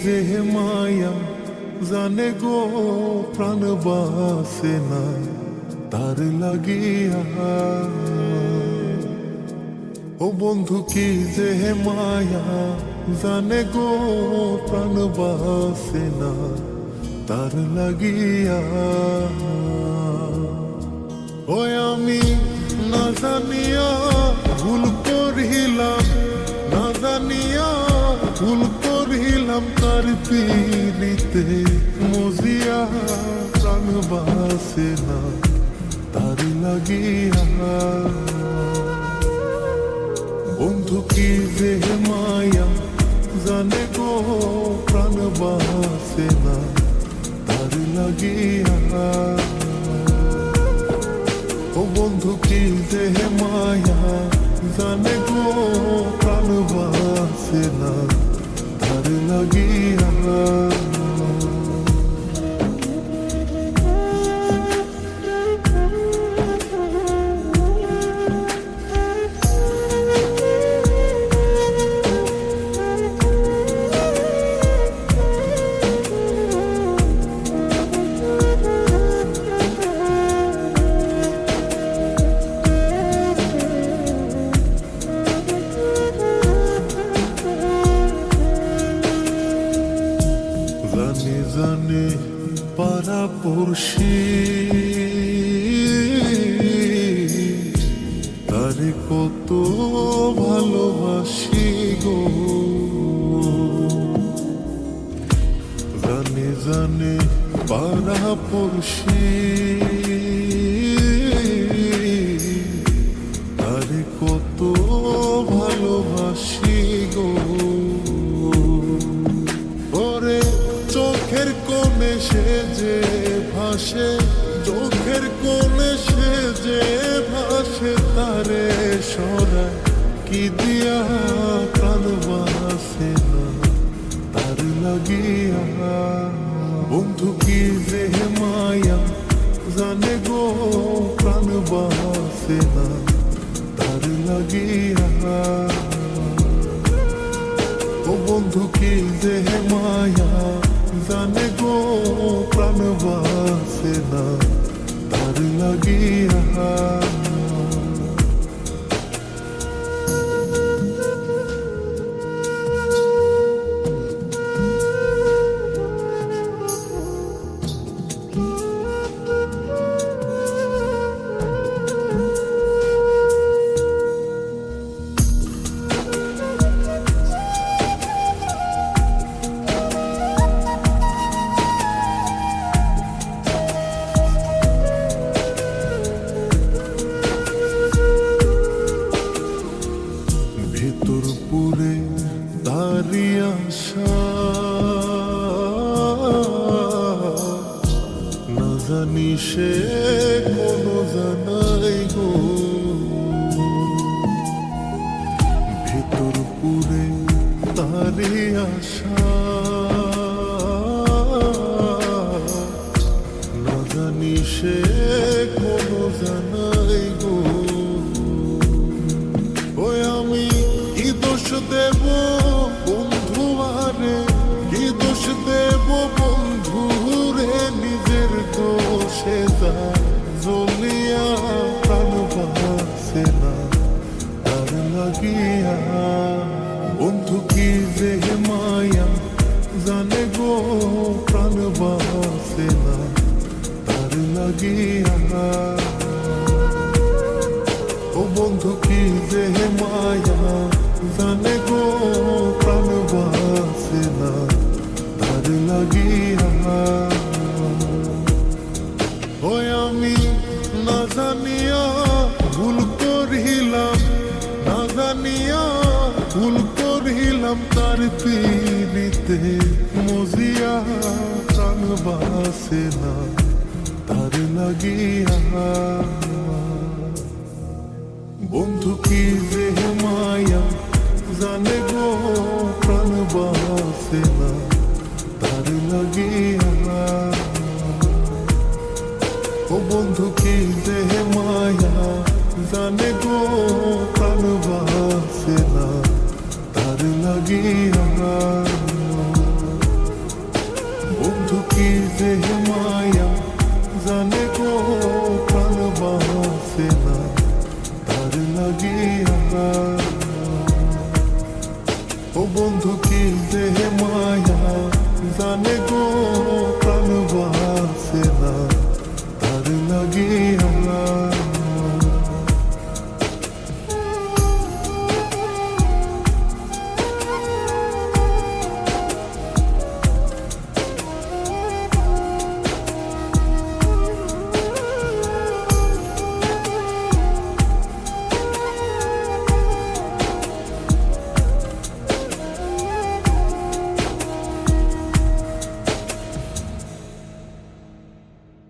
যে মায়া জানে গো প্রাণ বাসে না তার লাগিয়া। ও বন্ধু কি যে মায়া জানে গো প্রাণ বাসে না তার লাগিয়া। ওই আমি না জানিয়া ভুল করিলাম, না জানিয়া ভুল করিলাম তার পীড়িতে মজিয়া প্রাণ বাসে না তার লাগিয়া। বন্ধু কি যে মায়া জানে গো প্রাণ বাসে না তার লাগিয়া। ও বন্ধু কি যে মায়া জানে গো প্রাণ বাসে না তার লাগিয়া। জানে জানে পাড়া পড়শি তারে কত ভালোবাসি গো। জানে জানে পাড়া পড়শি তারে কত ভালোবাসি গো। ওরে চোখের কোণে সে যে ভাসে, চোখের কোণে সে যে ভাসে তারে সরায় কি দিয়া প্রাণ বাসে না তার লাগিয়া। বন্ধু কি যে মায়া জানে গো প্রাণ বাসে না তার লাগিয়া। ও বন্ধু কি যে মায়া জানে গো প্রাণ বাসে না তার লাগিয়া। ভেতর পুরে তারি আশা না জানি সে কোনো জানাই গো। ভেতর পুরে তারি আশা না জানি সে কোনো জানাই গো। ওই আমি কি দোষ দেব বন্ধু আরে, কি দোষ দেব বন্ধু রে, নিজের দোষে যা জ্বলিয়া প্রাণ বাসে না তার লাগিয়া। বন্ধু কি যে মায়া জানে গো প্রাণ বাসে না তার লাগিয়া। ও বন্ধু কি যে মায়া জানে গো প্রাণ বাসে না তার লাগিয়া। ওই আমি না জানিয়া ভুল করিলাম, না জানিয়া ভুল করিলাম তার পীড়িতে মজিয়া প্রাণ বাসে না তার লাগিয়া। বন্ধু কি যে মায়া জানে গো প্রাণ বাসে না তার লাগিয়া। ও বন্ধু কি যে মায়া জানে গো প্রাণ বাসে না তার লাগিয়া। কি যে মায়া জানে গো প্রাণ বাসে না তার লাগিয়া। ও বন্ধু কি যে মায়া জানে গো